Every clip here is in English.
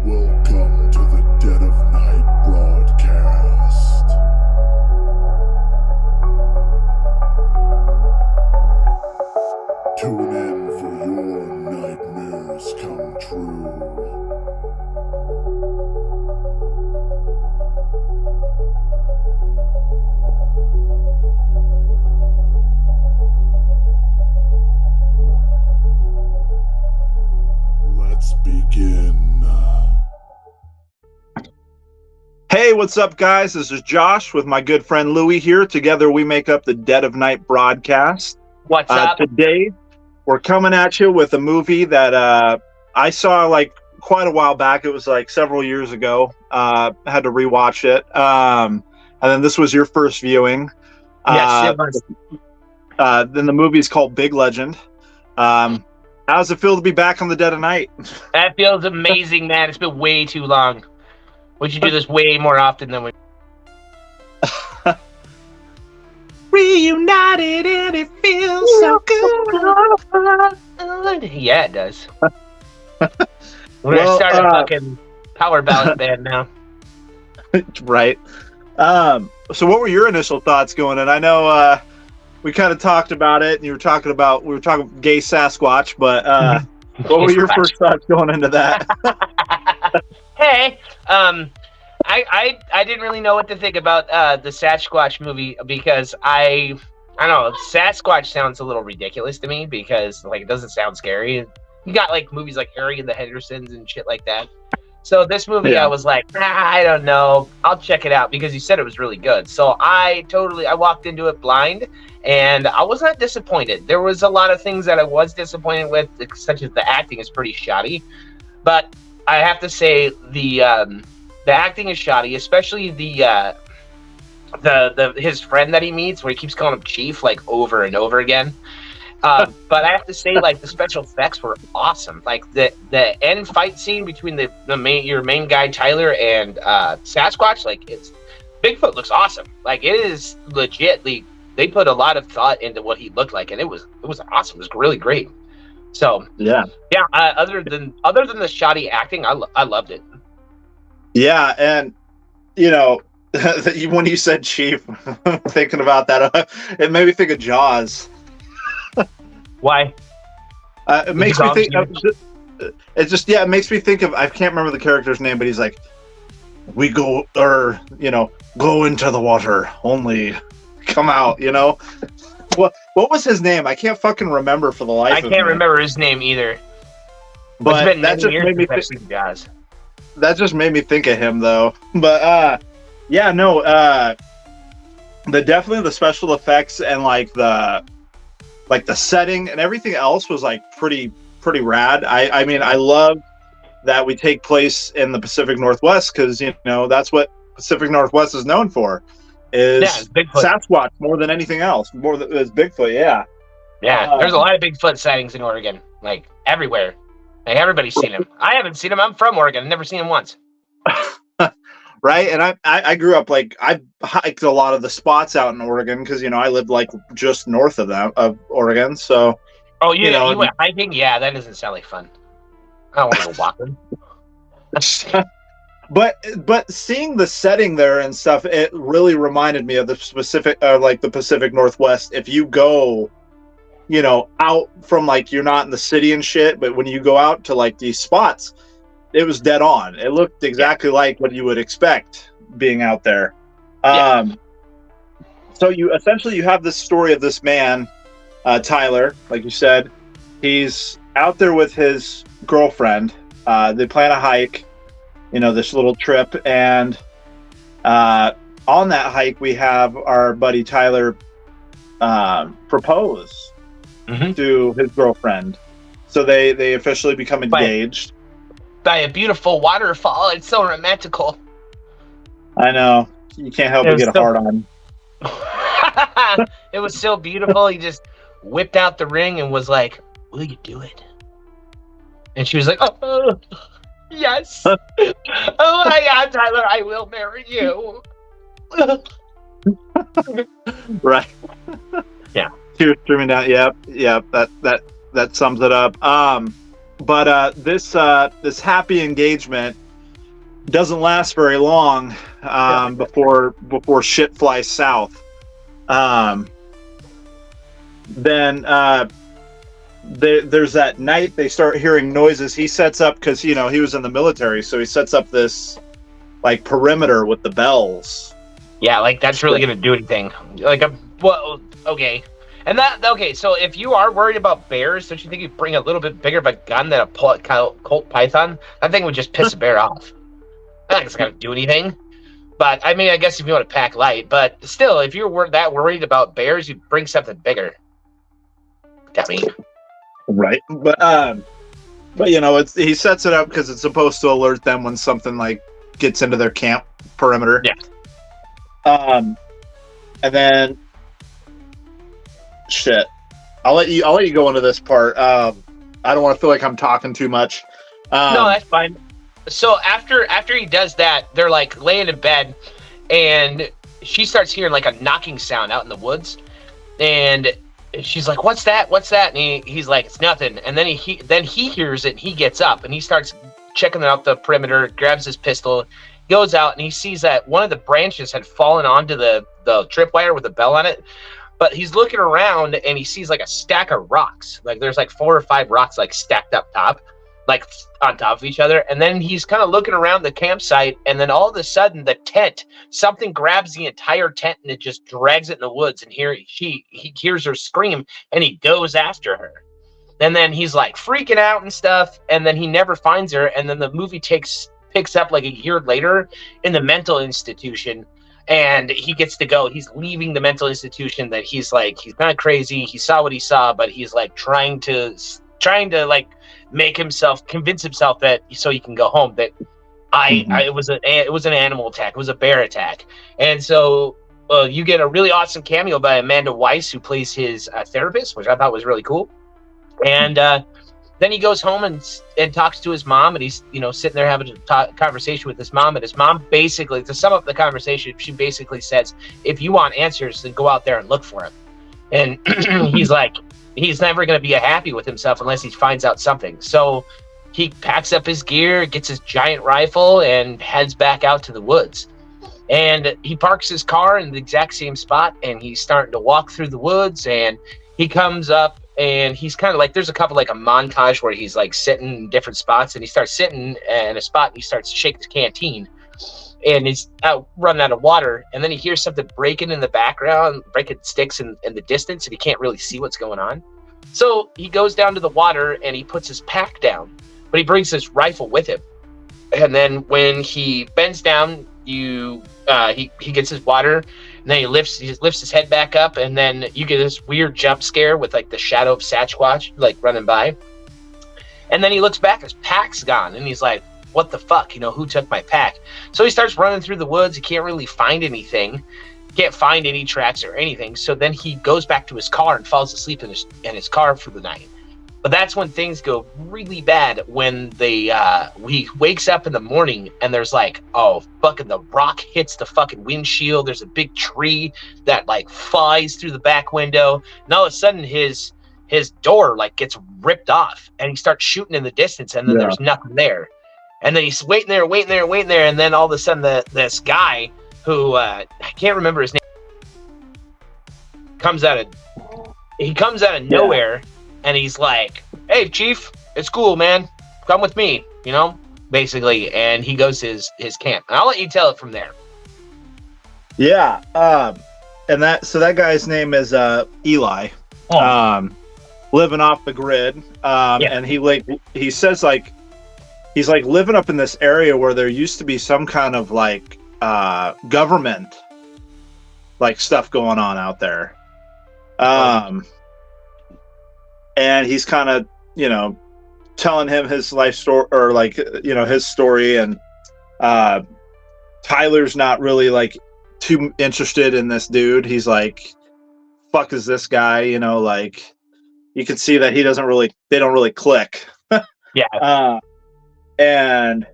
Welcome to the Dead of Night broadcast. Tune in for your nightmares come true. Let's begin. Hey, what's up, guys? This is Josh with my good friend Louie here. Together, we make up the Dead of Night broadcast. What's up? Today, we're coming at you with a movie that I saw like quite a while back. It was like several years ago. I had to rewatch it. And then this was your first viewing. Yes, it was. Then the movie's called Big Legend. How does it feel to be back on the Dead of Night? That feels amazing, man. It's been way too long. We should do this way more often than we. Reunited and it feels so good. Yeah, it does. We're gonna start a fucking power ballad band now. Right. So what were your initial thoughts going in? I know we kind of talked about it, and we were talking gay Sasquatch, but what were your first thoughts going into that? Hey, I didn't really know what to think about the Sasquatch movie because I don't know, Sasquatch sounds a little ridiculous to me because like it doesn't sound scary. You got like movies like Harry and the Hendersons and shit like that. So this movie, I was like, I don't know, I'll check it out because you said it was really good. So I walked into it blind, and I was not disappointed. There was a lot of things that I was disappointed with, such as the acting is pretty shoddy. But I have to say the acting is shoddy, especially the his friend that he meets, where he keeps calling him Chief like over and over again. But I have to say, like, the special effects were awesome. Like the end fight scene between your main guy Tyler and Sasquatch, like Bigfoot looks awesome. Like it is legitly, they put a lot of thought into what he looked like, and it was awesome. It was really great. So yeah. Other than the shoddy acting, I loved it. Yeah, and you know, when you said Chief, thinking about that, it made me think of Jaws. Why? It makes me think. It makes me think of. I can't remember the character's name, but he's like, "We go, or go into the water, only come out." You know, what was his name? I can't fucking remember for the life. I can't remember his name either. But that just made me think. That just made me think of him, though. But definitely the special effects and like the setting and everything else was like pretty rad. I mean, I love that we take place in the Pacific Northwest because that's what Pacific Northwest is known for, is Sasquatch more than anything else. More than is Bigfoot, yeah. There's a lot of Bigfoot sightings in Oregon, like everywhere. Like everybody's seen him. I haven't seen him. I'm from Oregon. I've never seen him once. Right, and I grew up like I hiked a lot of the spots out in Oregon because I lived like just north of Oregon. So you went hiking? Yeah, that doesn't sound like fun. I don't want to go walking. But seeing the setting there and stuff, it really reminded me of the Pacific Northwest. If you go, out from like you're not in the city and shit, but when you go out to like these spots, it was dead on. It looked exactly like what you would expect being out there. So you have this story of this man, Tyler, like you said. He's out there with his girlfriend. They plan a hike, this little trip. And on that hike, we have our buddy Tyler propose to his girlfriend. So they officially become engaged. By a beautiful waterfall. It's so romantical. I know. You can't help but get a hard on. It was so beautiful. He just whipped out the ring and was like, "Will you do it?" And she was like, "Oh, yes." Oh my God, Tyler, I will marry you. Right. Yeah. Tears streaming down. Yep. That sums it up. But this happy engagement doesn't last very long before shit flies south. Then there's that night they start hearing noises. He sets up, because he was in the military, so he sets up this like perimeter with the bells. Yeah, like that's really gonna do anything. Like okay. And so if you are worried about bears, don't you think you'd bring a little bit bigger of a gun than a Colt Python? That thing would just piss a bear off. I don't think it's gonna do anything. But I mean, I guess if you want to pack light, but still, if you're that worried about bears, you bring something bigger. Dummy. Right, but he sets it up because it's supposed to alert them when something like gets into their camp perimeter. Yeah. And then, shit, I'll let you go into this part. I don't want to feel like I'm talking too much. No, that's fine. So after he does that, they're like laying in bed, and she starts hearing like a knocking sound out in the woods, and she's like, "What's that? What's that?" And he's like, "It's nothing." And then he hears it, and he gets up, and he starts checking out the perimeter, grabs his pistol, goes out, and he sees that one of the branches had fallen onto the tripwire with a bell on it. But he's looking around, and he sees like a stack of rocks. Like there's like 4 or 5 rocks like stacked up top, like on top of each other. And then he's kind of looking around the campsite, and then all of a sudden the tent, something grabs the entire tent and it just drags it in the woods. And he hears her scream, and he goes after her. And then he's like freaking out and stuff, and then he never finds her. And then the movie picks up like a year later in the mental institution, and he gets to go. He's leaving the mental institution. That he's not crazy. He saw what he saw, but he's like trying to like convince himself that so he can go home. That it was an animal attack. It was a bear attack. And so you get a really awesome cameo by Amanda Weiss, who plays his therapist, which I thought was really cool. And then he goes home and talks to his mom, and he's sitting there having a conversation with his mom. And his mom basically, to sum up the conversation, she basically says, "If you want answers, then go out there and look for them." And he's like, he's never going to be happy with himself unless he finds out something. So he packs up his gear, gets his giant rifle, and heads back out to the woods. And he parks his car in the exact same spot, and he's starting to walk through the woods, and he comes up, and he's kind of like, there's a montage where he's like sitting in different spots, and he starts sitting in a spot, and he starts to shake the canteen, and he's running out of water. And then he hears something breaking in the background, breaking sticks in the distance, and he can't really see what's going on. So he goes down to the water, and he puts his pack down, but he brings his rifle with him. And then when he bends down, he gets his water, and then he lifts his head back up, and then you get this weird jump scare with like the shadow of Sasquatch like running by. And then he looks back, his pack's gone, and he's like, "What the fuck? Who took my pack?" So he starts running through the woods. He can't really find anything. Can't find any tracks or anything. So then he goes back to his car and falls asleep in his car for the night. But that's when things go really bad, when he wakes up in the morning, and there's like, oh, fucking the rock hits the fucking windshield. There's a big tree that like flies through the back window. And all of a sudden his door like gets ripped off, and he starts shooting in the distance, and then there's nothing there. And then he's waiting there. And then all of a sudden this guy who, I can't remember his name, comes out of nowhere. And he's like, "Hey, Chief, it's cool, man. Come with me," basically. And he goes to his camp. And I'll let you tell it from there. Yeah. And that guy's name is Eli. Living off the grid. And he says like he's like living up in this area where there used to be some kind of like government like stuff going on out there. And he's kind of, telling him his life story, or like, his story. And Tyler's not really like too interested in this dude. He's like, "Fuck is this guy?" Like you can see that they don't really click. Yeah. And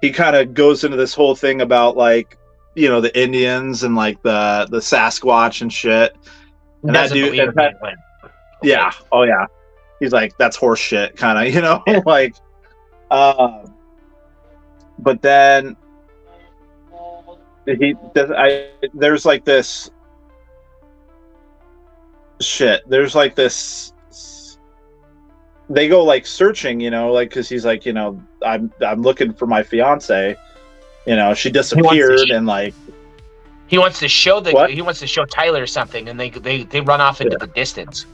he kind of goes into this whole thing about like, the Indians and like the Sasquatch and shit. And that dude, yeah. Oh yeah. He's like, "That's horse shit," kind of, like, but then there's like this shit. There's like this. They go like searching, like because he's like, I'm looking for my fiance. She disappeared, and like he wants to show What? he wants to show Tyler something, and they run off into the distance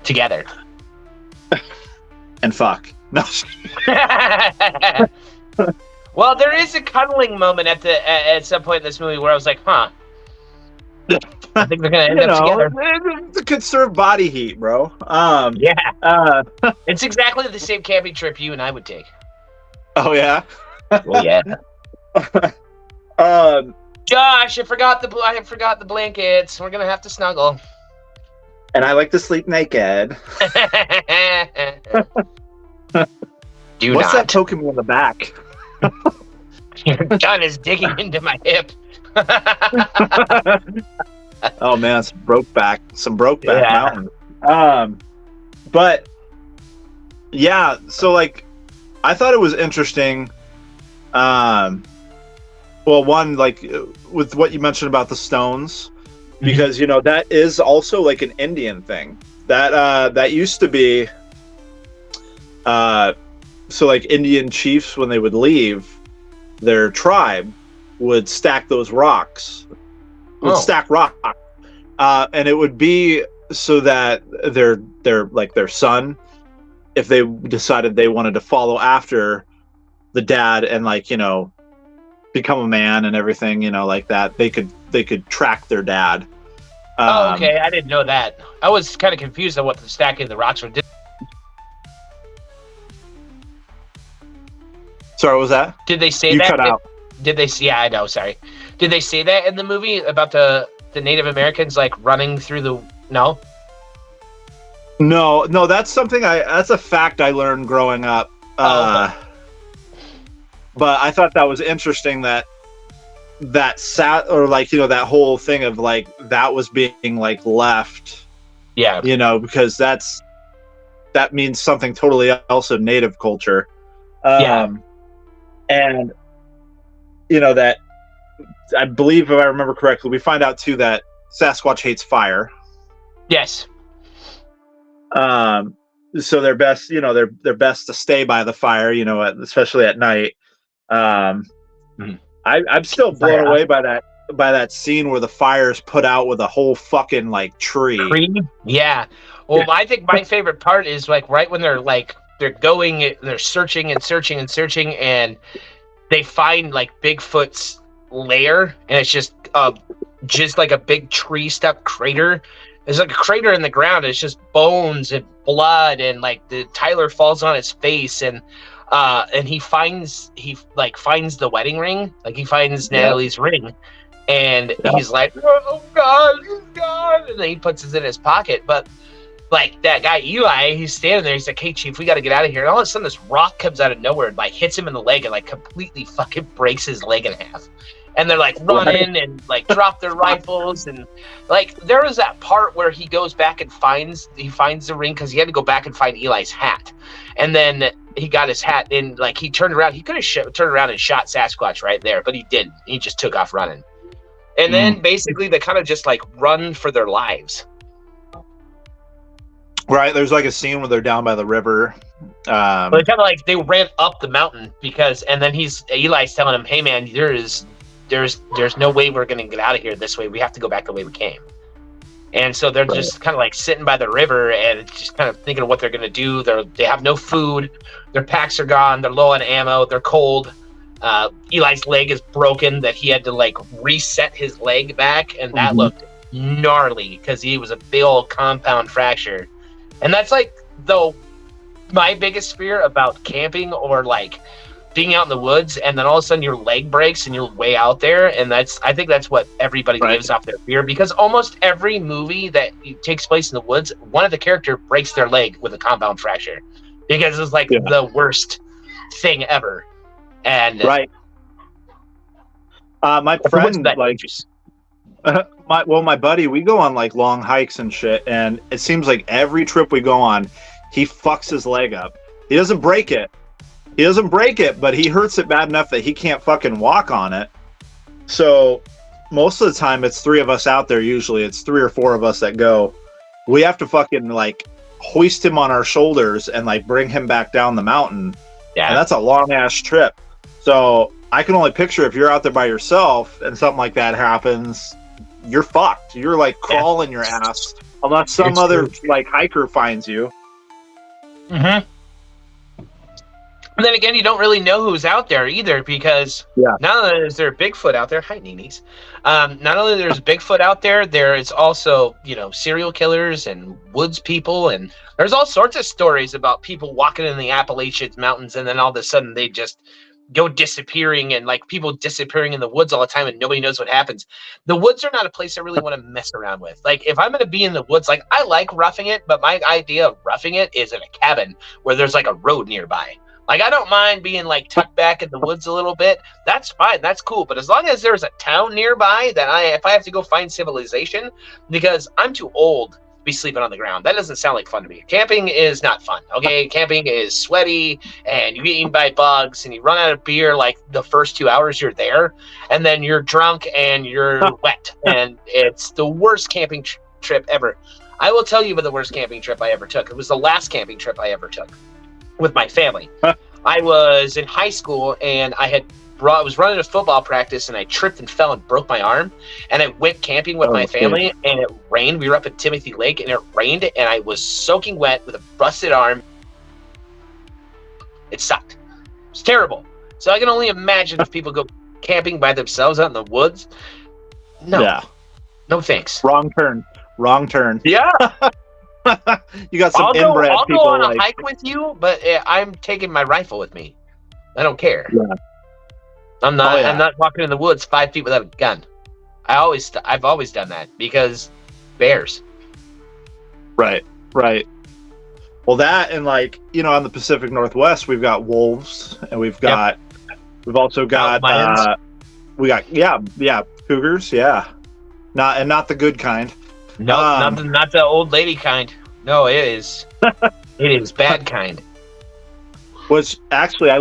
together. And fuck. No. Well, there is a cuddling moment at some point in this movie where I was like, huh. I think they're gonna end up together. To conserve body heat, bro. Yeah. It's exactly the same camping trip you and I would take. Oh yeah. Well, yeah. Josh, I forgot the blankets. We're gonna have to snuggle. And I like to sleep naked. What's that poking me in the back? Your gun is digging into my hip. Oh man, some Brokeback Mountain. But yeah, so like I thought it was interesting. Well, one, like with what you mentioned about the stones, because that is also like an Indian thing that used to be. So like Indian chiefs, when they would leave their tribe, would stack those rocks, stack rock, and it would be so that their son, if they decided they wanted to follow after the dad and become a man and everything, like that, they could track their dad. Okay, I didn't know that. I was kind of confused on what the stacking of the rocks were. Sorry, what was that? Did they say you that? Cut out. Did they? Yeah, I know. Sorry. Did they say that in the movie about the Native Americans running through the? No. No, that's something that's a fact I learned growing up. Okay. But I thought that was interesting that that whole thing of that was being left. Yeah. Because that means something totally else in Native culture. Yeah. And that I believe, if I remember correctly, we find out too that Sasquatch hates fire. Yes. So they're best, they're best to stay by the fire, especially at night. I'm still blown away by that scene where the fire's put out with a whole fucking tree. Yeah. Well, I think my favorite part is right when they're they're searching and searching and searching, and they find Bigfoot's lair, and it's just like a big tree stuck crater. There's a crater in the ground. It's just bones and blood, and the Tyler falls on his face, and he finds the wedding ring. He finds Natalie's ring, and he's like, "Oh God, and then he puts it in his pocket. But that guy Eli, he's standing there. He's like, "Hey, Chief, we got to get out of here." And all of a sudden, this rock comes out of nowhere and hits him in the leg and completely fucking breaks his leg in half. And they're running and drop their rifles, and there was that part where he goes back and finds the ring because he had to go back and find Eli's hat, and then he got his hat and he turned around. He could have turned around and shot Sasquatch right there, but he didn't. He just took off running, and then basically they kind of just run for their lives. Right, there's a scene where they're down by the river. But it's kind of they ran up the mountain and then Eli's telling him, "Hey man, there's no way we're gonna get out of here this way. We have to go back the way we came." And so they're just kind of sitting by the river and just kind of thinking of what they're gonna do. They have no food, their packs are gone, they're low on ammo, they're cold. Eli's leg is broken that he had to reset his leg back, and that looked gnarly because he was a big old compound fracture. And that's though my biggest fear about camping or being out in the woods, and then all of a sudden your leg breaks and you're way out there, and I think that's what everybody lives off their fear, because almost every movie that takes place in the woods, one of the characters breaks their leg with a compound fracture because it's the worst thing ever. And my friend my buddy, we go on long hikes and shit, and it seems every trip we go on, he fucks his leg up. He doesn't break it, He doesn't break it, but he hurts it bad enough that he can't fucking walk on it. So most of the time, it's 3 of us out there. Usually, it's 3 or 4 of us that go. We have to fucking like hoist him on our shoulders and like bring him back down the mountain. Yeah, and that's a long ass trip. So I can only picture if you're out there by yourself and something like that happens, you're fucked. You're like crawling your ass unless some other like hiker finds you. Mm-hmm. And then again, you don't really know who's out there either, because not only is there Bigfoot out there, hi Neenies, not only there's Bigfoot out there, there is also, you know, serial killers and woods people, and there's all sorts of stories about people walking in the Appalachian Mountains and then all of a sudden they just go disappearing, and like people disappearing in the woods all the time and nobody knows what happens. The woods are not a place I really want to mess around with. Like if I'm going to be in the woods, like I like roughing it, but my idea of roughing it is in a cabin where there's like a road nearby. Like, I don't mind being, like, tucked back in the woods a little bit. That's fine. That's cool. But as long as there's a town nearby, that if I have to go find civilization, because I'm too old to be sleeping on the ground. That doesn't sound like fun to me. Camping is not fun, okay? Camping is sweaty, and you get eaten by bugs, and you run out of beer, like, the first 2 hours you're there, and then you're drunk, and you're wet. And it's the worst camping trip ever. I will tell you about the worst camping trip I ever took. It was the last camping trip I ever took with my family. I was in high school and I was running a football practice and I tripped and fell and broke my arm, and I went camping with my family and it rained. We were up at Timothy Lake and it rained and I was soaking wet with a busted arm. It sucked. It's terrible. So I can only imagine if people go camping by themselves out in the woods. No. No thanks. Wrong turn. Yeah. You got some inbred I'll people. I'll go on a hike with you, but I'm taking my rifle with me. I don't care. Yeah. I'm not walking in the woods 5 feet without a gun. I've always done that because bears. Right. Well, that and like, you know, on the Pacific Northwest, we've got wolves, and we've also got cougars, not the good kind. No, not the old lady kind. No, it is bad kind. Which actually, I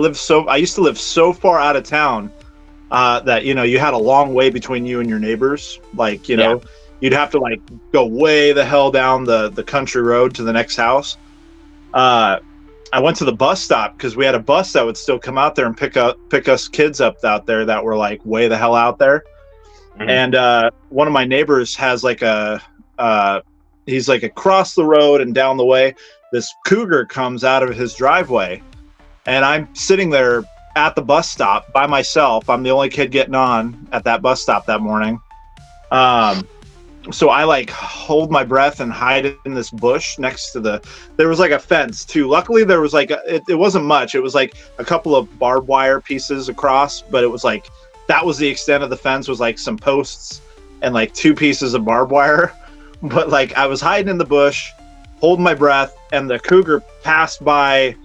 used to live so far out of town that, you know, you had a long way between you and your neighbors. Like, you know, you'd have to like go way the hell down the country road to the next house. I went to the bus stop because we had a bus that would still come out there and pick us kids up out there that were like way the hell out there. Mm-hmm. And one of my neighbors has like he's like across the road and down the way, this cougar comes out of his driveway, and I'm sitting there at the bus stop by myself. I'm the only kid getting on at that bus stop that morning. So I like hold my breath and hide in this bush next to there was like a fence too. Luckily there was like, it wasn't much. It was like a couple of barbed wire pieces across, but it was like, that was the extent of the fence, was like some posts and like 2 pieces of barbed wire. But like I was hiding in the bush, holding my breath, and the cougar passed by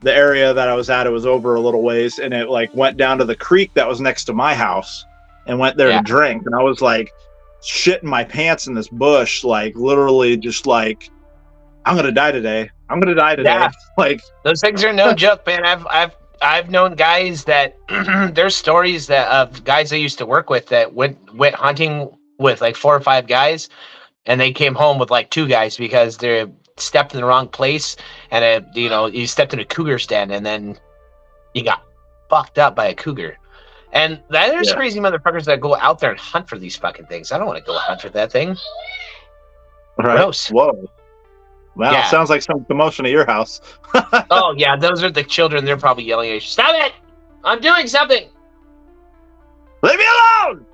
the area that I was at. It was over a little ways, and it like went down to the creek that was next to my house and went there to drink. And I was like shitting my pants in this bush, like literally just like, I'm gonna die today. Yeah. Like those things are no joke, man. I've known guys that there's stories that of guys I used to work with that went hunting with like 4 or 5 guys. And they came home with like 2 guys because they stepped in the wrong place, and you stepped in a cougar's den, and then you got fucked up by a cougar. And there's crazy motherfuckers that go out there and hunt for these fucking things. I don't want to go hunt for that thing. Right. Gross. Whoa. Wow. Sounds like some commotion at your house. Oh yeah, those are the children. They're probably yelling at you. Stop it! I'm doing something. Leave me alone.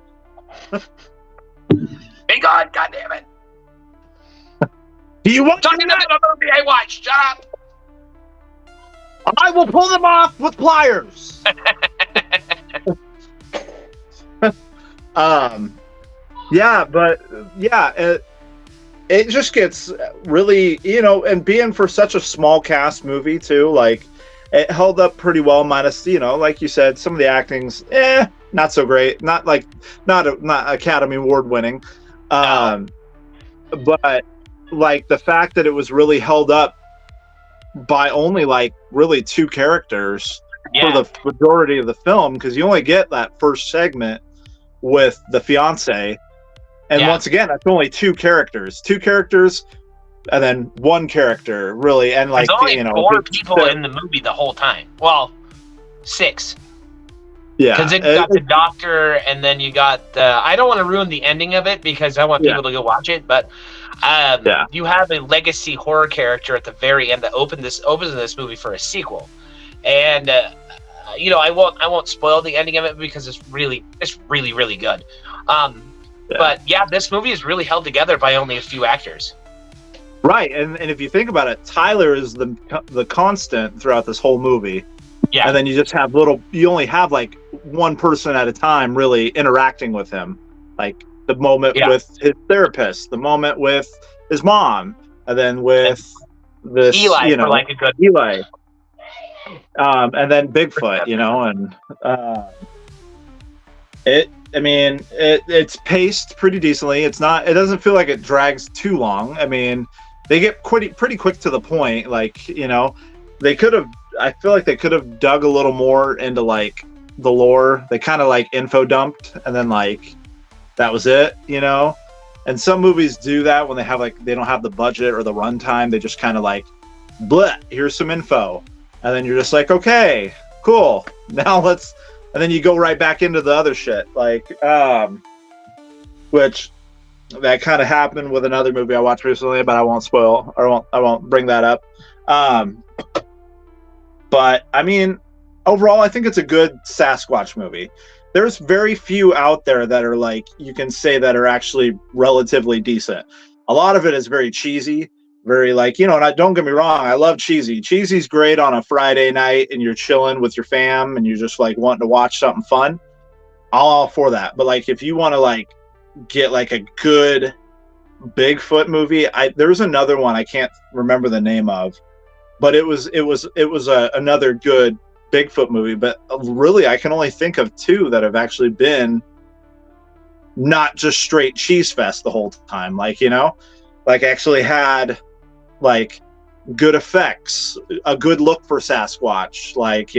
Be gone! God damn it! Do you want talking about a movie I watched? Shut up! I will pull them off with pliers. It just gets really, you know, and being for such a small cast movie too, like it held up pretty well, minus, you know, like you said, some of the acting's not so great, not Academy Award winning, but like the fact that it was really held up by only like really 2 characters for the majority of the film, because you only get that first segment with the fiance, and once again, that's only two characters, and then one character really, and like there's only four people in the movie the whole time. Well, 6. Yeah, because you got the doctor, and then you got I don't want to ruin the ending of it because I want people to go watch it, but you have a legacy horror character at the very end that opens this movie for a sequel, and I won't spoil the ending of it because it's really really good. But yeah, this movie is really held together by only a few actors. Right, and if you think about it, Tyler is the constant throughout this whole movie. Yeah. And then you just have you only have like one person at a time really interacting with him. Like the moment with his therapist, the moment with his mom, and then with this, Eli, for like a good Eli. And then Bigfoot, and it's paced pretty decently. It doesn't feel like it drags too long. I mean, they get pretty quick to the point. Like, I feel like they could have dug a little more into like the lore. They kind of like info dumped and then like that was it, And some movies do that when they don't have the budget or the runtime. They just kind of like, bleh, here's some info. And then you're just like, okay, cool. Now and then you go right back into the other shit. Like, which that kind of happened with another movie I watched recently, but I won't spoil, or I won't bring that up. But I mean, overall, I think it's a good Sasquatch movie. There's very few out there that are like, you can say that are actually relatively decent. A lot of it is very cheesy, very like, and don't get me wrong, I love cheesy. Cheesy's great on a Friday night and you're chilling with your fam and you're just like wanting to watch something fun. I'm all for that. But like, if you want to like get like a good Bigfoot movie, there's another one I can't remember the name of. But it was another good Bigfoot movie. But really, I can only think of 2 that have actually been not just straight cheese fest the whole time. Like, like actually had like good effects, a good look for Sasquatch. Like,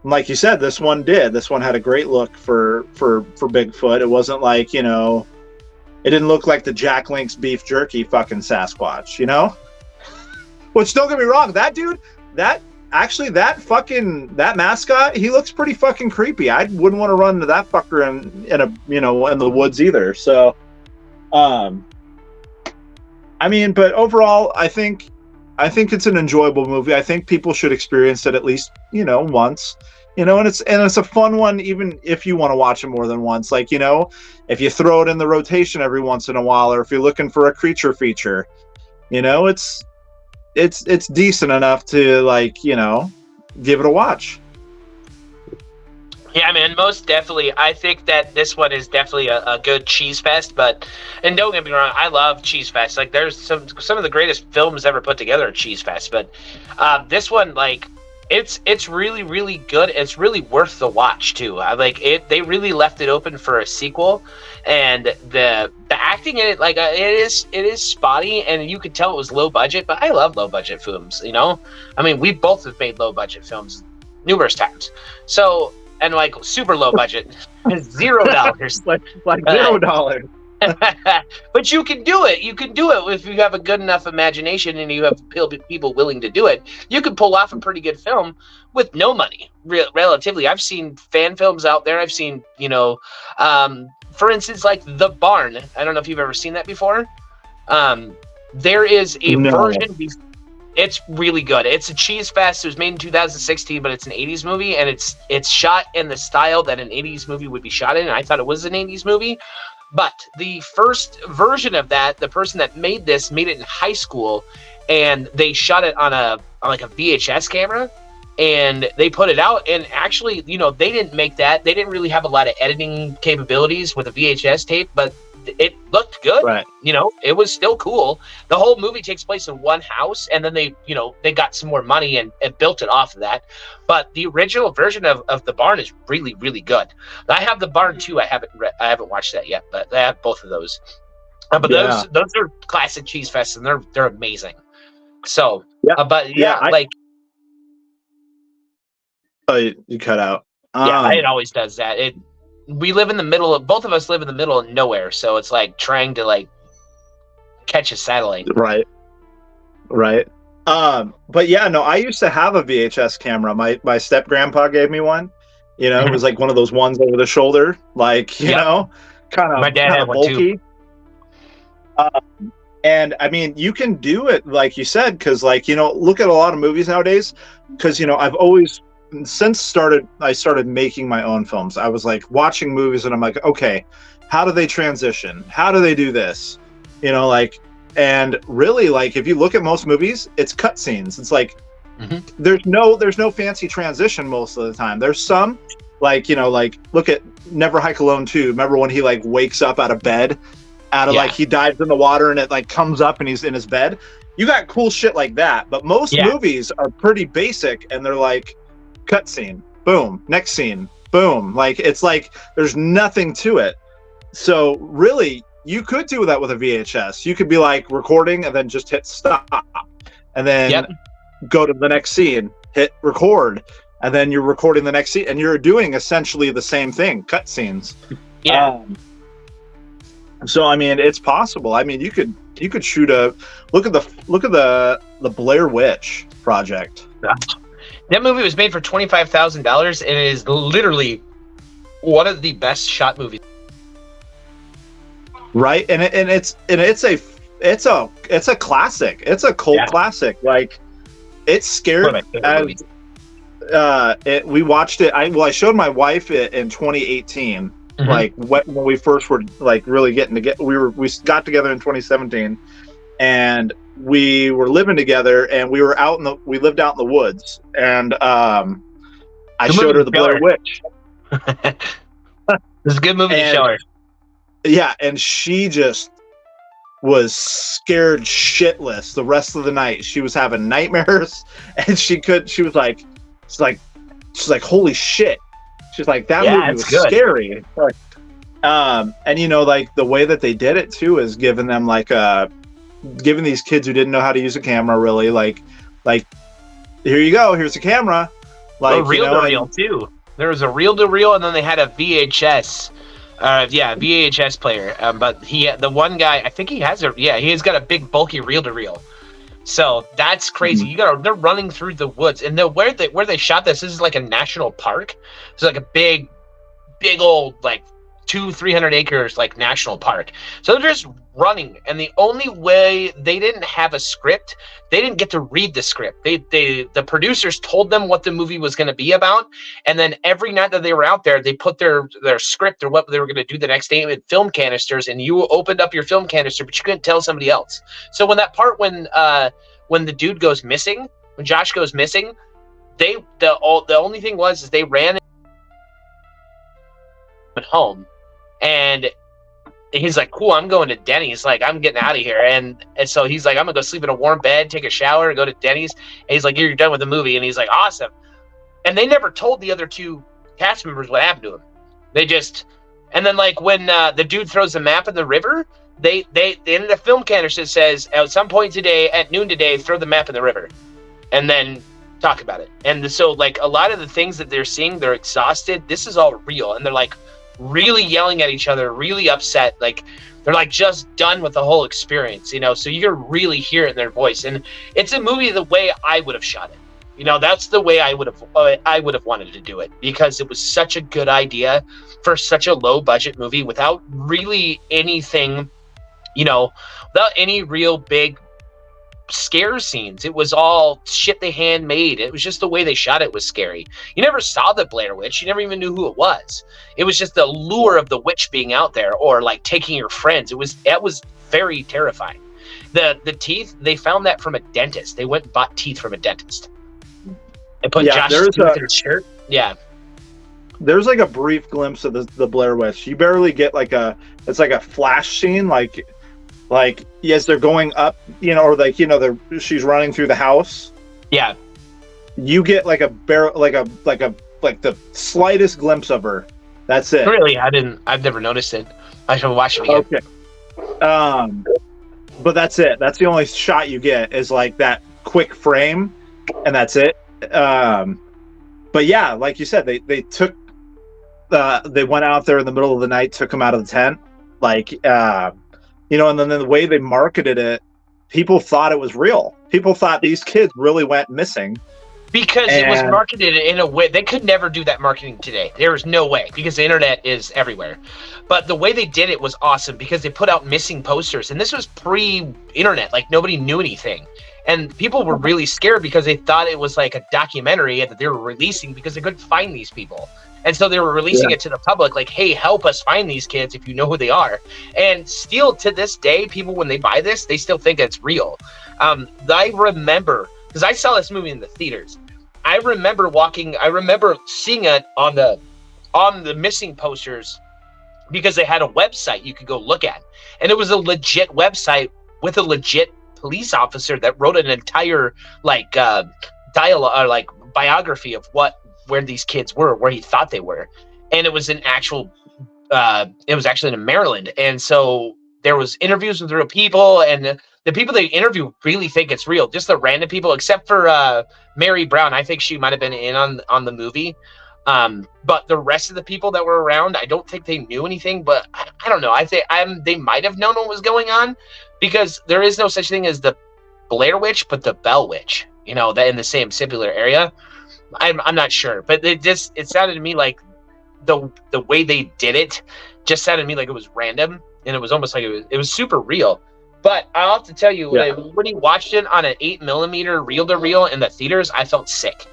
like you said, this one did. This one had a great look for Bigfoot. It wasn't like, it didn't look like the Jack Link's beef jerky fucking Sasquatch, Which, don't get me wrong, that dude, that mascot, he looks pretty fucking creepy. I wouldn't want to run into that fucker in the woods either. So, I mean, but overall, I think it's an enjoyable movie. I think people should experience it at least, once, and it's a fun one, even if you want to watch it more than once. Like, if you throw it in the rotation every once in a while, or if you're looking for a creature feature, it's decent enough to like, give it a watch. Yeah, man, most definitely. I think that this one is definitely a good cheese fest, and don't get me wrong, I love cheese fest. Like, there's some of the greatest films ever put together at cheese fest, but this one, like, it's really really good. It's really worth the watch too. They really left it open for a sequel, and the acting in it, like, it is spotty, and you could tell it was low budget. But I love low budget films. I mean, we both have made low budget films numerous times. So, and like super low budget, $0, like $0. But you can do it. You can do it if you have a good enough imagination and you have people willing to do it. You can pull off a pretty good film with no money, relatively. I've seen fan films out there. I've seen, for instance, like The Barn. I don't know if you've ever seen that before. There is a version. It's really good. It's a cheese fest. It was made in 2016, but it's an 80s movie, and it's shot in the style that an 80s movie would be shot in. And I thought it was an 80s movie. But the first version of that, the person that made it in high school, and they shot it on a VHS camera, and they put it out. And actually, they didn't make that. They didn't really have a lot of editing capabilities with a VHS tape, but it looked good. Right. It was still cool. The whole movie takes place in one house, and then they got some more money and built it off of that. But the original version of The Barn is really, really good. I have The Barn too. I haven't watched that yet, but I have both of those. But those are classic cheese fests, and they're amazing. So, Oh, you cut out. Yeah, it always does that. We live in the middle of both of us live in the middle of nowhere, so it's like trying to like catch a satellite. Right. But yeah, no, I used to have a VHS camera. My step grandpa gave me one. It was like one of those ones over the shoulder, like Yep. My dad kind had of one too. bulky. And I mean, you can do it like you said, because like look at a lot of movies nowadays. Because I've always I started making my own films. I was like watching movies, and I'm like, okay, how do they transition? How do they do this? Like. And really, like, if you look at most movies, it's cutscenes. It's like there's no fancy transition most of the time. There's some, like like look at Never Hike Alone 2. Remember when he like wakes up out of bed, like he dives in the water and it like comes up and he's in his bed. You got cool shit like that, but most movies are pretty basic and they're like cutscene, boom, next scene, boom. Like it's like there's nothing to it. So really. You could do that with a VHS. You could be like recording and then just hit stop and then go to the next scene, hit record, and then you're recording the next scene and you're doing essentially the same thing, cutscenes. Yeah. So I mean, it's possible. I mean, you could shoot look at the Blair Witch Project. That movie was made for $25,000 and it is literally one of the best shot movies. Right, and it's a classic. It's a cult classic. Like it's scared. We watched it. I showed my wife it in 2018. Like when we first were like really getting together. We got together in 2017, and we were living together. And we lived out in the woods. And I showed her the Blair Witch. It's a good movie to show her. Yeah, and she just was scared shitless the rest of the night. She was having nightmares, and she was like, holy shit. She's like, that movie was scary. And like the way that they did it too is giving them like giving these kids who didn't know how to use a camera really like here you go, here's a camera. Like reel-to-reel too. There was a reel-to-reel, and then they had a VHS. VHS player. But the one guy, I think he's got a big bulky reel-to-reel. So that's crazy. They're running through the woods, and where they shot this is like a national park. It's like a big old like 200-300 acres like national park. So they're just running, and the only way they didn't have a script, they didn't get to read the script. The producers told them what the movie was going to be about, and then every night that they were out there, they put their script or what they were going to do the next day in film canisters, and you opened up your film canister, but you couldn't tell somebody else. So when that part when the dude goes missing, when Josh goes missing, the only thing was they ran home. And he's like, cool, I'm going to Denny's. Like, I'm getting out of here. And so he's like, I'm going to go sleep in a warm bed, take a shower, and go to Denny's. And he's like, you're done with the movie. And he's like, awesome. And they never told the other two cast members what happened to him. They just... And then, like, when the dude throws the map in the river, they in the film canister says, at some point today, at noon today, throw the map in the river. And then talk about it. And so, like, a lot of the things that they're seeing, they're exhausted. This is all real. And they're, like, really yelling at each other, really upset, like they're like just done with the whole experience, so you can really hear it in their voice. And it's a movie the way I would have shot it, that's the way I would have wanted to do it, because it was such a good idea for such a low budget movie without really anything, without any real big scare scenes. It was all shit they handmade. It was just the way they shot it was scary. You never saw the Blair Witch. You never even knew who it was. It was just the lure of the witch being out there, or like taking your friends. It was very terrifying. The teeth, they found that from a dentist. They went and bought teeth from a dentist. They put Josh's tooth in his shirt. Yeah. There's like a brief glimpse of the Blair Witch. You barely get it's like a flash scene, like yes, they're going up, or like she's running through the house. Yeah, you get like the slightest glimpse of her. That's it. Really, I've never noticed it. I should watch it again. Okay. But that's it. That's the only shot you get is like that quick frame, and that's it. but yeah, like you said, they took they went out there in the middle of the night, took them out of the tent, like and then the way they marketed it, people thought it was real. People thought these kids really went missing. Because it was marketed in a way they could never do that marketing today. There is no way, because the internet is everywhere. But the way they did it was awesome, because they put out missing posters, and this was pre-internet, like nobody knew anything. And people were really scared because they thought it was like a documentary that they were releasing because they couldn't find these people. And so they were releasing it to the public, like, hey, help us find these kids if you know who they are. And still to this day, people, when they buy this, they still think it's real. I remember, because I saw this movie in the theaters. I remember seeing it on the missing posters, because they had a website you could go look at. And it was a legit website with a legit police officer that wrote an entire dialogue, or like biography of where these kids were, where he thought they were. And it was it was actually in Maryland. And so there was interviews with real people, and the people they interview really think it's real. Just the random people, except for Mary Brown. I think she might have been in on the movie. But the rest of the people that were around, I don't think they knew anything. But I don't know. I think they might have known what was going on, because there is no such thing as the Blair Witch, but the Bell Witch. That in the same similar area. I'm not sure, but it sounded to me like the way they did it just sounded to me like it was random, and it was almost like it was super real. But I'll have to tell you, when you watched it on an 8mm reel-to-reel in the theaters, I felt sick.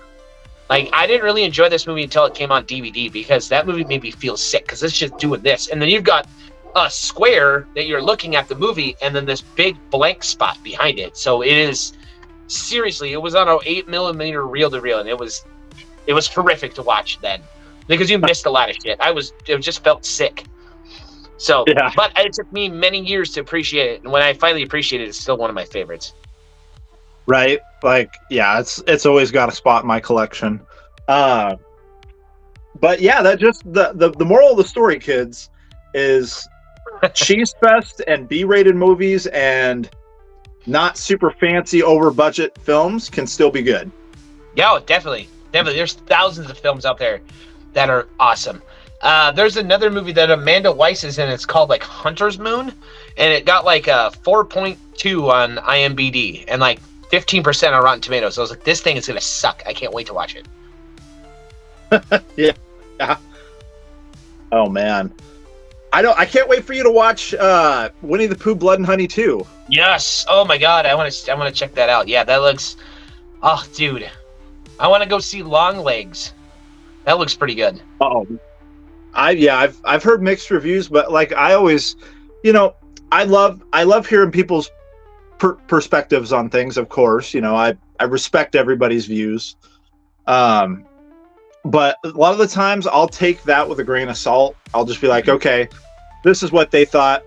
Like, I didn't really enjoy this movie until it came on DVD, because that movie made me feel sick, because it's just doing this. And then you've got a square that you're looking at the movie, and then this big blank spot behind it. So it is, seriously, it was on an 8mm reel-to-reel, and it was horrific to watch then, because you missed a lot of shit. It just felt sick. So, but it took me many years to appreciate it, and when I finally appreciated it, it's still one of my favorites. Right? Like, yeah, it's always got a spot in my collection. But yeah, that just the moral of the story, kids, is cheese fest and B-rated movies and not super fancy over budget films can still be good. Yeah, definitely. There's thousands of films out there that are awesome. There's another movie that Amanda Weiss is in. It's called like Hunter's Moon, and it got like a 4.2 on IMDb and like 15% on Rotten Tomatoes. So I was like, this thing is gonna suck. I can't wait to watch it. Yeah. Oh man, I can't wait for you to watch Winnie the Pooh: Blood and Honey 2. Yes. Oh my God, I want to check that out. Yeah, that looks. Oh, dude, I want to go see Longlegs. That looks pretty good. Oh. I've heard mixed reviews, but like I always, I love hearing people's perspectives on things. Of course, I respect everybody's views, but a lot of the times I'll take that with a grain of salt. I'll just be like, okay, this is what they thought,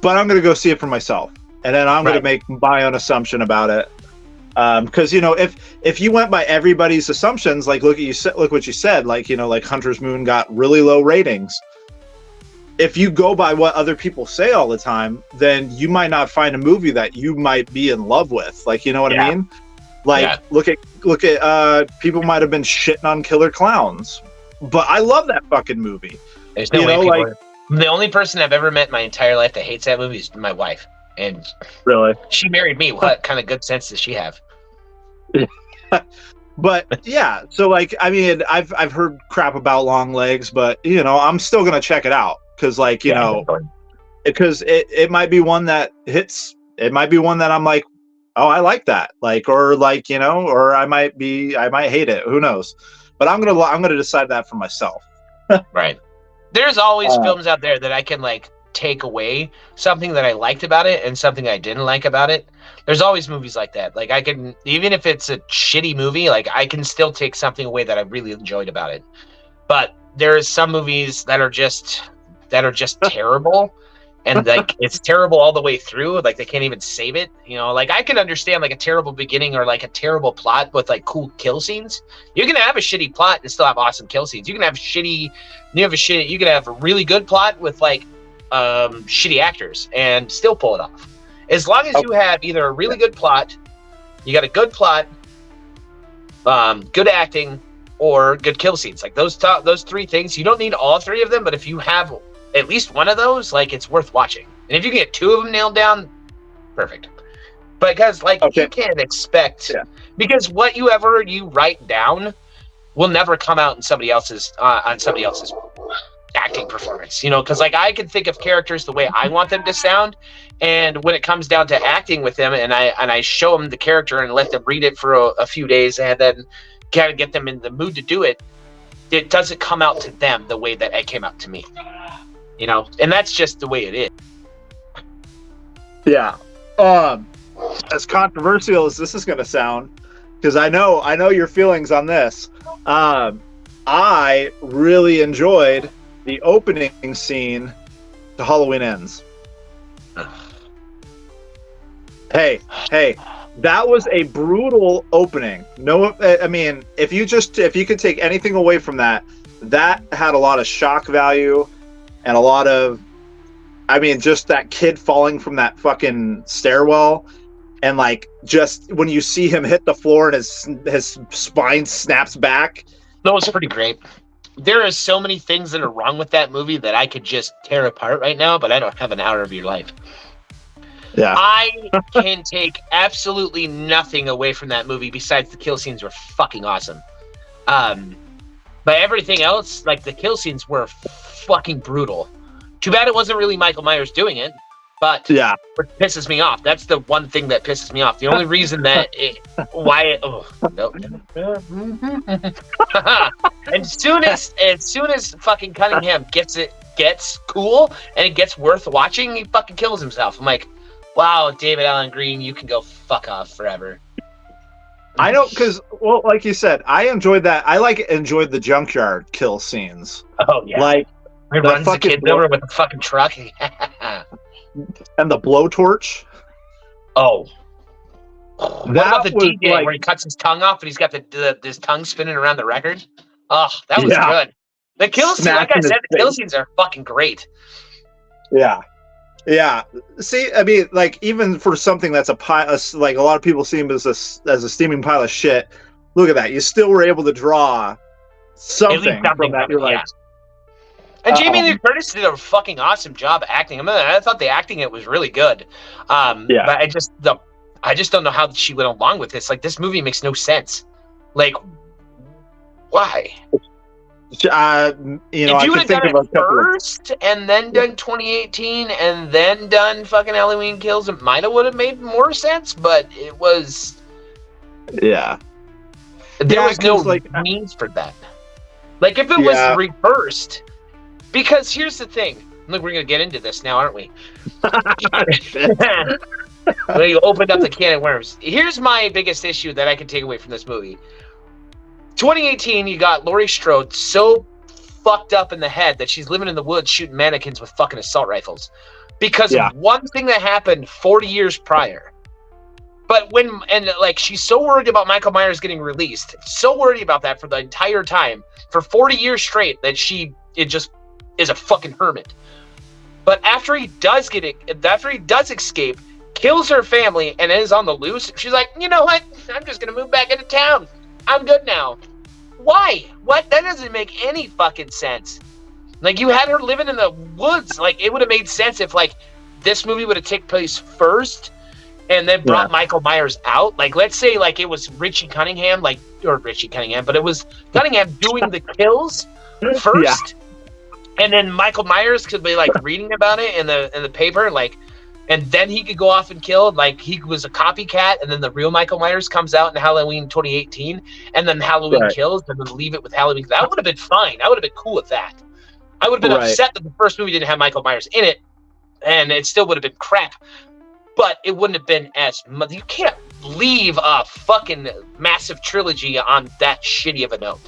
but I'm going to go see it for myself, and then I'm going to make my own assumption about it. Because if you went by everybody's assumptions, like look what you said, like like Hunter's Moon got really low ratings. If you go by what other people say all the time, then you might not find a movie that you might be in love with. Like, you know what I mean? Like look at people might have been shitting on Killer Clowns, but I love that fucking movie. There's no way people the only person I've ever met in my entire life that hates that movie is my wife, and really, she married me. What kind of good sense does she have? But yeah, so like, I mean, I've heard crap about Longlegs, but I'm still gonna check it out because like because it might be one that hits. It might be one that I'm like, oh, I like that, like, or like or I might hate it. Who knows? But I'm gonna decide that for myself. Right. There's always films out there that I can like take away something that I liked about it and something I didn't like about it. There's always movies like that. Like I can, even if it's a shitty movie, like I can still take something away that I really enjoyed about it. But there's some movies that are just terrible, and like it's terrible all the way through. Like they can't even save it. Like I can understand like a terrible beginning or like a terrible plot with like cool kill scenes. You can have a shitty plot and still have awesome kill scenes. You can have you can have a really good plot with like shitty actors and still pull it off. As long as you have either a really good plot, you got a good plot, good acting, or good kill scenes. Like those three things, you don't need all three of them, but if you have at least one of those, like it's worth watching. And if you get two of them nailed down, perfect. Because like you can't expect because what you write down will never come out in somebody else's acting performance, you know, because like I can think of characters the way I want them to sound, and when it comes down to acting with them, and I show them the character and let them read it for a few days, and then kind of get them in the mood to do it, it doesn't come out to them the way that it came out to me, you know, and that's just the way it is. Yeah. As controversial as this is going to sound, because I know your feelings on this, I really enjoyed the opening scene to Halloween Ends. Hey, that was a brutal opening. No, I mean, if you could take anything away from that had a lot of shock value and a lot of, I mean, just that kid falling from that fucking stairwell, and like just when you see him hit the floor and his spine snaps back. That was pretty great. There are so many things that are wrong with that movie that I could just tear apart right now, but I don't have an hour of your life. Yeah. I can take absolutely nothing away from that movie besides the kill scenes were fucking awesome. But everything else, like the kill scenes were fucking brutal. Too bad it wasn't really Michael Myers doing it, but it pisses me off. That's the one thing that pisses me off. The only reason that as soon as fucking Cunningham gets cool and it gets worth watching, he fucking kills himself. I'm like, wow, David Allen Green, you can go fuck off forever. I know, because, well, like you said, I enjoyed that. I enjoyed the junkyard kill scenes. Oh, yeah. Like, he runs the kids over with a fucking truck. And the blowtorch. Oh. What about the DJ where he cuts his tongue off and he's got his tongue spinning around the record? Oh, that was good. The kill scenes, like I said, the kill scenes are fucking great. Yeah. Yeah. See, I mean, like, even for something that's like a lot of people see him as a steaming pile of shit, look at that. You still were able to draw something from that. You're like, and Jamie Lee Curtis did a fucking awesome job acting. I mean, I thought the acting it was really good. But I just don't know how she went along with this. Like, this movie makes no sense. Like, why? If you would have done it first and then done 2018 and then done fucking Halloween Kills, it might have would have made more sense. But it was, there was no means for that. Like, if it was reversed. Because here's the thing. Look, we're going to get into this now, aren't we? You opened up the can of worms. Here's my biggest issue that I can take away from this movie. 2018, you got Laurie Strode so fucked up in the head that she's living in the woods shooting mannequins with fucking assault rifles. Because of one thing that happened 40 years prior. But she's so worried about Michael Myers getting released, so worried about that for the entire time, for 40 years straight, that it just is a fucking hermit. But after he does escape, kills her family, and is on the loose, she's like, you know what? I'm just gonna move back into town. I'm good now. Why? What? That doesn't make any fucking sense. Like, you had her living in the woods. Like, it would have made sense if, like, this movie would have taken place first and then brought Michael Myers out. Like, let's say, like, it was Richie Cunningham, but it was Cunningham doing the kills first. And then Michael Myers could be, like, reading about it in the paper, like, and then he could go off and kill. Like, he was a copycat, and then the real Michael Myers comes out in Halloween 2018, and then Halloween Kills, and then leave it with Halloween. That would have been fine. I would have been cool with that. I would have been upset that the first movie didn't have Michael Myers in it, and it still would have been crap. But it wouldn't have been as much. You can't leave a fucking massive trilogy on that shitty of a note.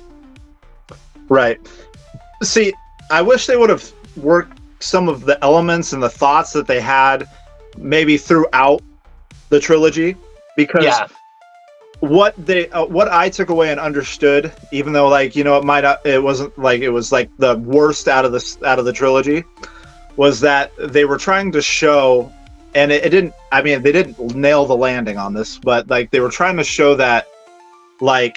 Right. See, I wish they would have worked some of the elements and the thoughts that they had maybe throughout the trilogy, because what I took away and understood, even though, like, you know, it wasn't like it was like the worst out of the trilogy, was that they were trying to show, and they didn't nail the landing on this, but like they were trying to show that, like,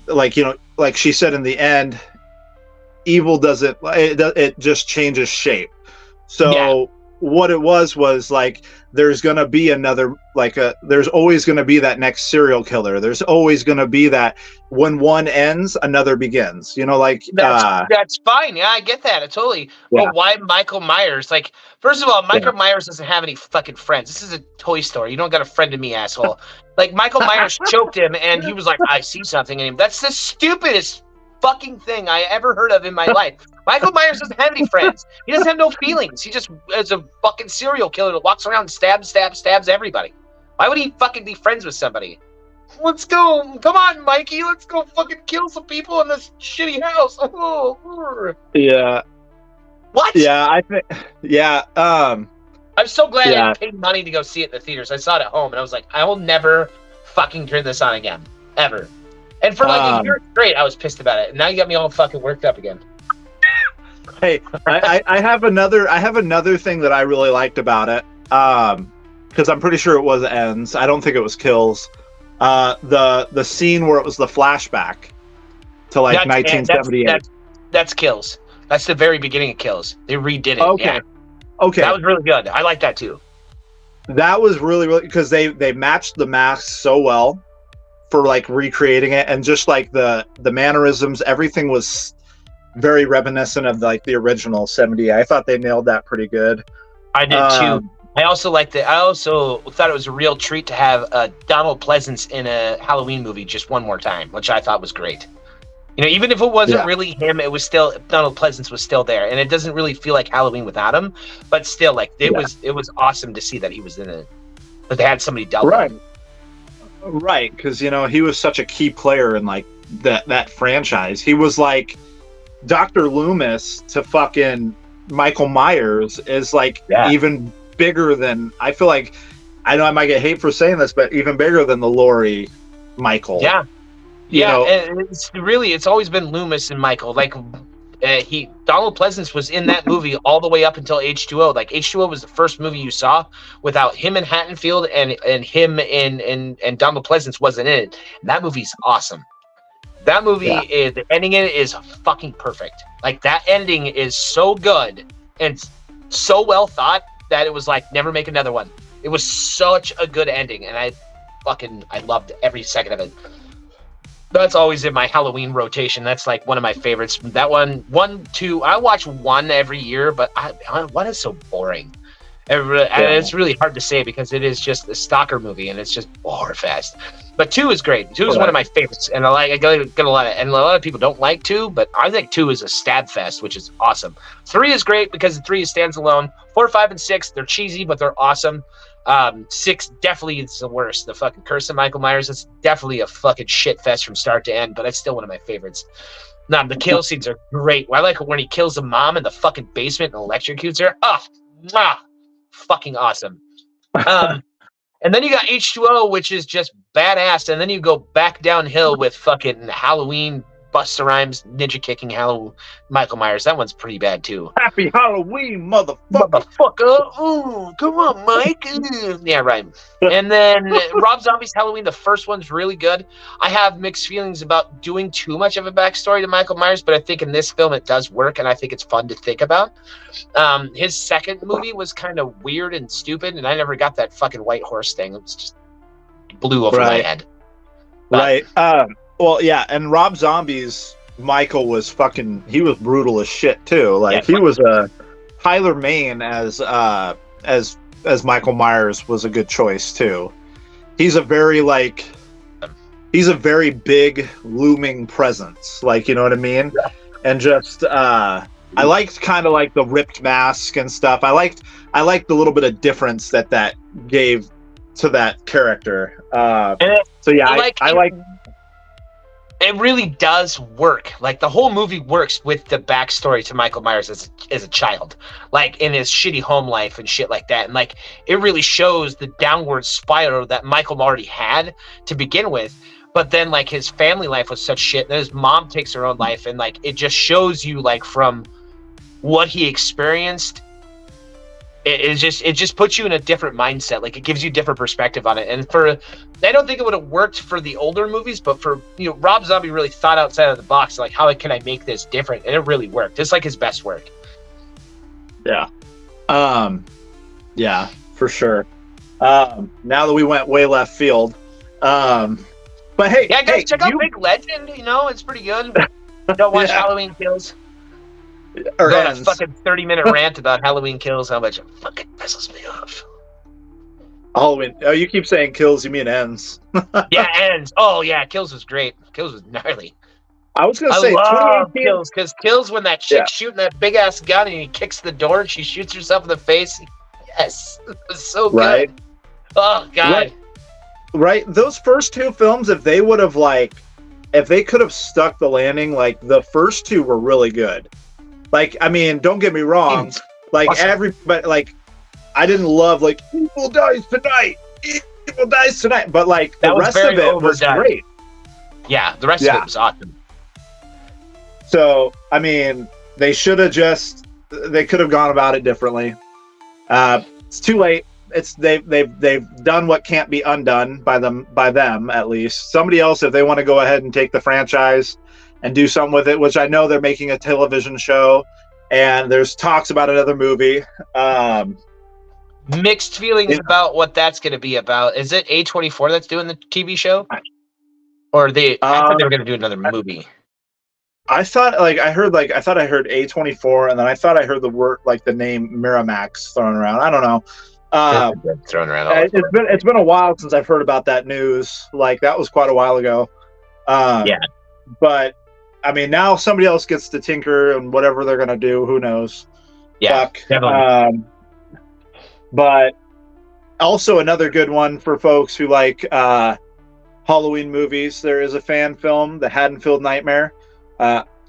like, like she said in the end, evil doesn't, it just changes shape. So what it was like, there's going to be another, there's always going to be that next serial killer. There's always going to be that when one ends, another begins, that's fine. Yeah, I get that. Totally. Yeah. But why Michael Myers? Like, first of all, Michael Myers doesn't have any fucking friends. This is a Toy Story. You don't got a friend in me, asshole. Like, Michael Myers choked him and he was like, I see something in him. That's the stupidest fucking thing I ever heard of in my life. Michael Myers doesn't have any friends. He doesn't have no feelings. He just is a fucking serial killer that walks around and stabs everybody. Why would he fucking be friends with somebody? Let's go. Come on, Mikey. Let's go fucking kill some people in this shitty house. Yeah. What? Yeah, I think. Yeah. I'm so glad I paid money to go see it in the theaters. I saw it at home, and I was like, I will never fucking turn this on again, ever. And for like a year straight, I was pissed about it. And now you got me all fucking worked up again. Hey, I have another thing that I really liked about it. Because I'm pretty sure it was ends. I don't think it was kills. The scene where it was the flashback to 1978. That's kills. That's the very beginning of kills. They redid it. Okay. Yeah. Okay. That was really good. I like that too. That was really, really, because they matched the masks so well for like recreating it, and just like the mannerisms, everything was very reminiscent of like the original 70. I thought they nailed that pretty good. I did too. I also liked it. I also thought it was a real treat to have Donald Pleasance in a Halloween movie just one more time, which I thought was great. Even if it wasn't really him, it was still, Donald Pleasance was still there, and it doesn't really feel like Halloween without him. But still, like it was awesome to see that he was in it. But they had somebody double. Right, because he was such a key player in like that franchise. He was like Dr. Loomis to fucking Michael Myers is like even bigger than, I feel like, I know I might get hate for saying this, but even bigger than the Laurie Michael. Yeah. And it's always been Loomis and Michael. Like Donald Pleasance was in that movie all the way up until H2O. Like H2O was the first movie you saw without him in Haddonfield, and him and Donald Pleasance wasn't in it. And that movie's awesome. That movie, the ending in it is fucking perfect. Like that ending is so good and so well thought that it was like, never make another one. It was such a good ending, and I loved every second of it. That's always in my Halloween rotation. That's like one of my favorites. That one, 2, I watch one every year, but one is so boring. And it's really hard to say because it is just a stalker movie and it's just bore fest. But 2 is great. 2 is one of my favorites, and I get a lot of, and a lot of people don't like 2, but I think 2 is a stab fest, which is awesome. 3 is great because 3 stands alone. 4, 5, and 6, they're cheesy, but they're awesome. 6 definitely is the worst. The fucking Curse of Michael Myers. It's definitely a fucking shit fest from start to end, but it's still one of my favorites. The kill scenes are great. I like when he kills the mom in the fucking basement and electrocutes her. Fucking awesome. And then you got H2O, which is just badass, and then you go back downhill with fucking Halloween, Busta Rhymes, ninja kicking Michael Myers. That one's pretty bad too. Happy Halloween, motherfucker! Ooh, come on, Mike. Yeah, right. And then Rob Zombie's Halloween, the first one's really good. I have mixed feelings about doing too much of a backstory to Michael Myers, but I think in this film it does work, and I think it's fun to think about. His second movie was kind of weird and stupid, and I never got that fucking white horse thing. It was just blew over my head. But, well, yeah, and Rob Zombie's Michael was he was brutal as shit too. Like he was Tyler Mane as Michael Myers was a good choice too. He's a very big looming presence, like, you know what I mean? Yeah. And just I liked kind of like the ripped mask and stuff. I liked the little bit of difference that gave to that character. So yeah, I like. It really does work. Like the whole movie works with the backstory to Michael Myers as a child, like in his shitty home life and shit like that. And like it really shows the downward spiral that Michael already had to begin with. But then like his family life was such shit, and his mom takes her own life, and like it just shows you like from what he experienced it just puts you in a different mindset. Like, it gives you different perspective on it. And I don't think it would have worked for the older movies, but for, Rob Zombie really thought outside of the box. Like, how can I make this different? And it really worked. It's like his best work. Yeah. Yeah, for sure. Now that we went way left field, but hey, yeah, guys, check out Big Legend. It's pretty good. Don't watch Halloween Kills. Or go on a Ends. fucking 30-minute rant about Halloween Kills. How much it fucking pisses me off. Halloween. Oh, you keep saying Kills, you mean Ends. Yeah, Ends. Oh yeah, Kills was great. Kills was gnarly. I was gonna say love 2018. Kills, because Kills when that chick's shooting that big ass gun and he kicks the door and she shoots herself in the face. Yes, it was so good. Right. Oh god. Right. Those first two films, if they could have stuck the landing, like the first two were really good. Like, I mean, don't get me wrong. Like awesome. like I didn't love like Evil Dies Tonight. Evil Dies Tonight. But like the rest of it was great. Yeah, the rest of it was awesome. So, I mean, they could have gone about it differently. It's too late. They've done what can't be undone by them at least. Somebody else, if they want to go ahead and take the franchise and do something with it, which I know they're making a television show and there's talks about another movie. Mixed feelings about what that's going to be about. Is it A24 that's doing the TV show? Or I thought they were going to do another movie. I thought I heard A24, and then I thought I heard the word, like the name Miramax thrown around. I don't know. Thrown around. It's been a while since I've heard about that news. Like, that was quite a while ago. Yeah. But I mean, now somebody else gets to tinker and whatever they're gonna do. Who knows? Yeah. Definitely. But also another good one for folks who like Halloween movies. There is a fan film, The Haddonfield Nightmare.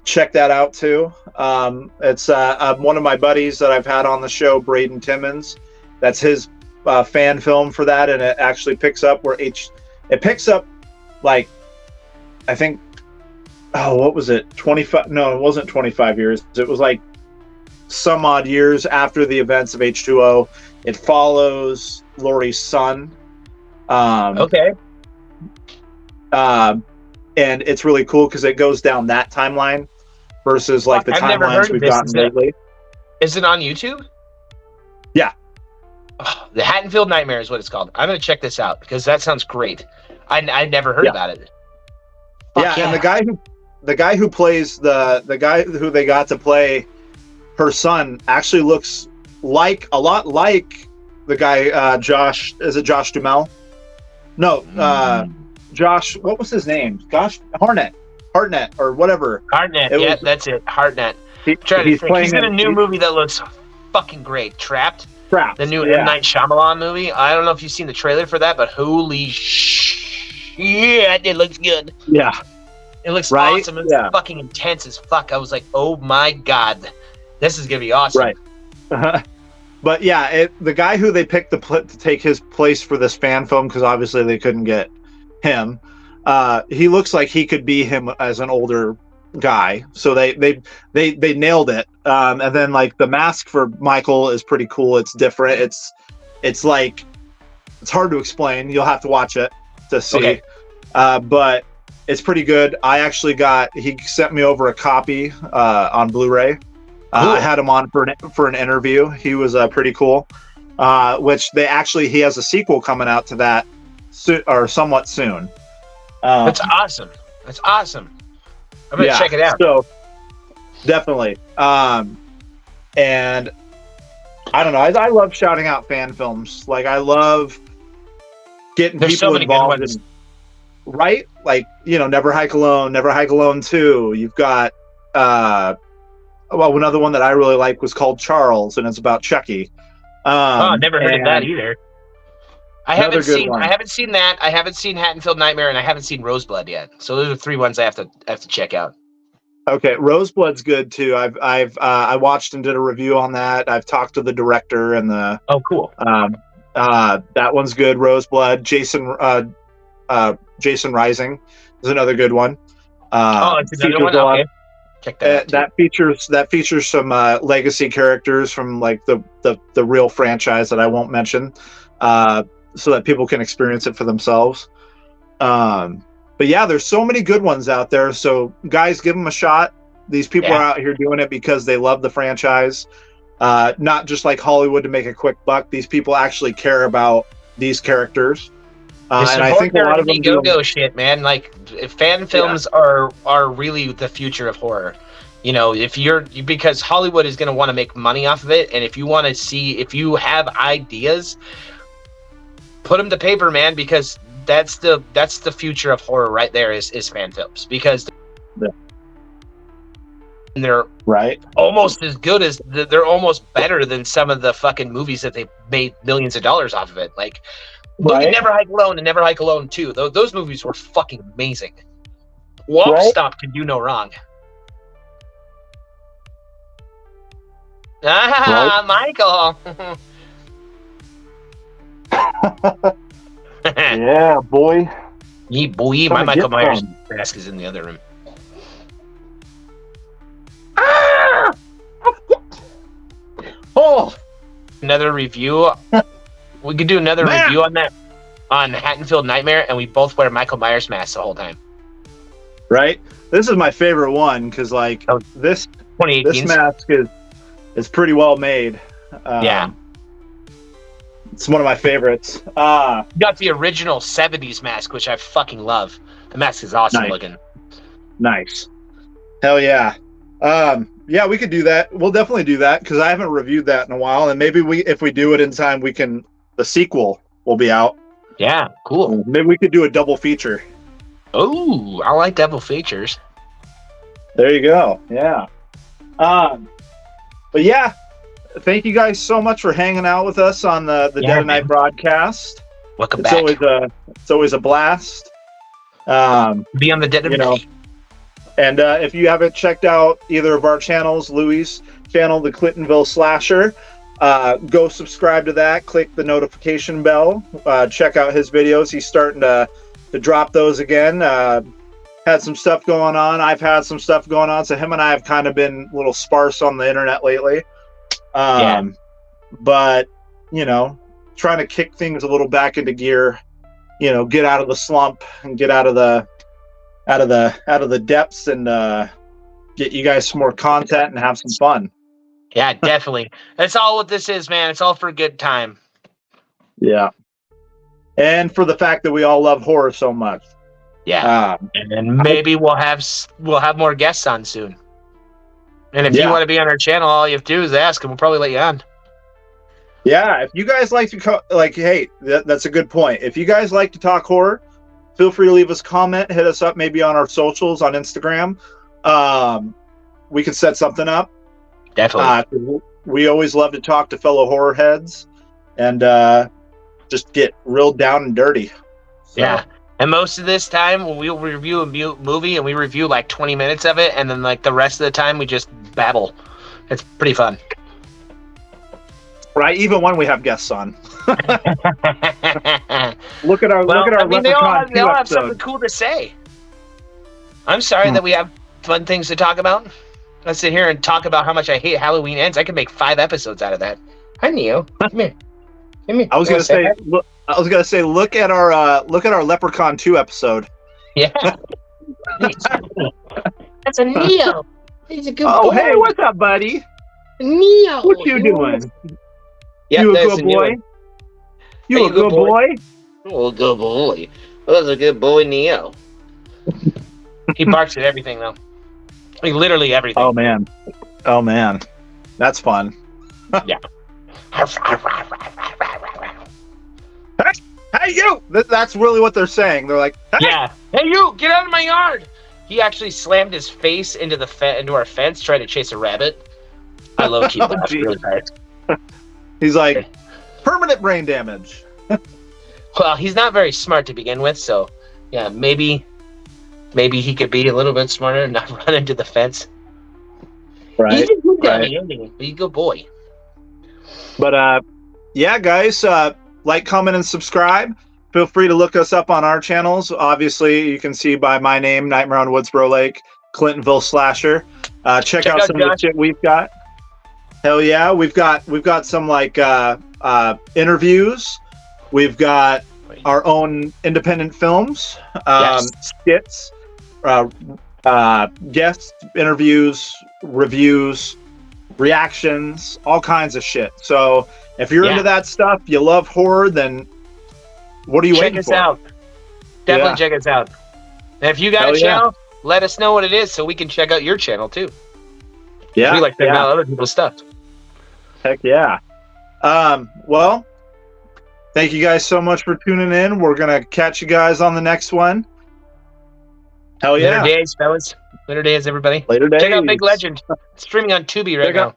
Check that out too. It's one of my buddies that I've had on the show, Braden Timmons. That's his fan film for that, and it actually picks up it picks up, like, I think, what was it? 25? No, it wasn't 25 years. It was like some odd years after the events of H2O. It follows Laurie's son. Okay. And it's really cool because it goes down that timeline versus like the timelines we've gotten lately. Is it on YouTube? Yeah. Oh, the Haddonfield Nightmare is what it's called. I'm going to check this out because that sounds great. I never heard about it. Yeah, and the guy who plays the guy who they got to play her son actually looks a lot like the guy Josh. Is it Josh Duhamel? No, Josh. What was his name? Gosh, Hartnett or whatever. Hartnett. That's it. Hartnett. He's in a new movie that looks fucking great. Trapped. The new M. Night Shyamalan movie. I don't know if you've seen the trailer for that, but holy shit, it looks good. Yeah. It looks awesome. It's fucking intense as fuck. I was like, oh my god, this is going to be awesome. Right. But yeah, the guy who they picked to take his place for this fan film, because obviously they couldn't get him, he looks like he could be him as an older guy. So they nailed it. And then like the mask for Michael is pretty cool. It's different. It's like, it's hard to explain. You'll have to watch it to see. Okay. But it's pretty good. He sent me over a copy on Blu-ray. I had him on for an interview. He was pretty cool. Which he has a sequel coming out to that somewhat soon. That's awesome. I'm gonna check it out. So definitely. And I don't know. I love shouting out fan films. Like, I love getting people involved in, right? Like, Never Hike Alone, Never Hike Alone 2. You've got another one that I really like was called Charles, and it's about Chucky. Never heard of that either. I haven't seen that. I haven't seen Haddonfield Nightmare, and I haven't seen Roseblood yet. So those are 3 ones I have to check out. Okay, Roseblood's good too. I watched and did a review on that. I've talked to the director and the. Oh, cool. That one's good. Roseblood. Jason Rising is another good one. It's another one. Okay. Check that out. That features some legacy characters from like the real franchise that I won't mention, so that people can experience it for themselves. But yeah, there's so many good ones out there. So guys, give them a shot. These people are out here doing it because they love the franchise, not just like Hollywood to make a quick buck. These people actually care about these characters, and I think a lot of them go shit, man. Like fan films are really the future of horror. You know, because Hollywood is going to want to make money off of it, and if you have ideas, put them to paper, man, because that's the future of horror right there is fan films, because they're almost as good as they're almost better than some of the fucking movies that they made millions of dollars off of it. Like look at Never Hike Alone and Never Hike Alone 2. Those movies were fucking amazing. Walk Stop can do no wrong. Michael. Yeah, boy. Yeah, boy. My Michael Myers mask is in the other room. Oh, another review. We could do another review on that, on Haddonfield Nightmare, and we both wear Michael Myers masks the whole time. Right. This is my favorite one because, like, this mask is pretty well made. Yeah. It's one of my favorites. You got the original 70s mask, which I fucking love. The mask is awesome looking. Nice. Hell yeah. Yeah, we could do that. We'll definitely do that because I haven't reviewed that in a while, and maybe if we do it in time, the sequel will be out. Yeah, cool. Maybe we could do a double feature. Oh, I like double features. There you go. Yeah. But yeah, thank you guys so much for hanging out with us on the Dead of Night broadcast. Welcome back. It's always a blast. Be on the Dead of Night. And if you haven't checked out either of our channels, Louis' channel, the Clintonville Slasher, go subscribe to that. Click the notification bell. Check out his videos. He's starting to drop those again. Had some stuff going on. I've had some stuff going on. So him and I have kind of been a little sparse on the internet lately. But trying to kick things a little back into gear. Get out of the slump and get out of the depths and get you guys some more content and have some fun. Yeah, definitely. That's all what this is, man. It's all for a good time. Yeah. And for the fact that we all love horror so much. Yeah. And then maybe we'll have more guests on soon. And if you want to be on our channel, all you have to do is ask, and we'll probably let you on. Yeah, if you guys like to hey, that's a good point. If you guys like to talk horror, feel free to leave us a comment, hit us up maybe on our socials on Instagram. We can set something up. Definitely. We always love to talk to fellow horror heads and just get real down and dirty. So. Yeah. And most of this time, we'll review a movie and we review like 20 minutes of it, and then like the rest of the time we just babble. It's pretty fun. Right, even when we have guests on. Look at our they all have something cool to say. I'm sorry that we have fun things to talk about. Let's sit here and talk about how much I hate Halloween Ends. I could make 5 episodes out of that. Hi, Neo. Come here. I was gonna say, look at our Leprechaun 2 episode. Yeah. That's a Neo. He's a good boy. Oh, hey, what's up, buddy? Neo. What you doing? Yep, you a good boy? You a good boy? Oh, a good boy. That's a good boy, Neo. He barks at everything, though. Like, literally everything. Oh, man. That's fun. Yeah. Hey, you! That's really what they're saying. They're like, hey! Yeah. Hey, you! Get out of my yard! He actually slammed his face into our fence trying to chase a rabbit. I low-key laughed really hard. He's like, permanent brain damage. Well, he's not very smart to begin with, so yeah, maybe he could be a little bit smarter and not run into the fence. Right. He's a good guy, he's a good boy. But yeah, guys, like, comment, and subscribe. Feel free to look us up on our channels. Obviously, you can see by my name, Nightmare on Woodsboro Lake. Clintonville slasher. Check out out some of the Josh. shit we've got. Hell yeah, we've got some like interviews. We've got our own independent films, skits, guest interviews, reviews, reactions, all kinds of shit. So if you're into that stuff, you love horror, then what are you waiting for? Check us out. Definitely check us out. And if you got a channel, let us know what it is so we can check out your channel too. Yeah, we like to check out other people's stuff. Heck yeah. Well, thank you guys so much for tuning in. We're gonna catch you guys on the next one. Hell yeah. Later days, fellas. Later days, everybody. Later days. Check out Big Legend. Streaming on Tubi right now.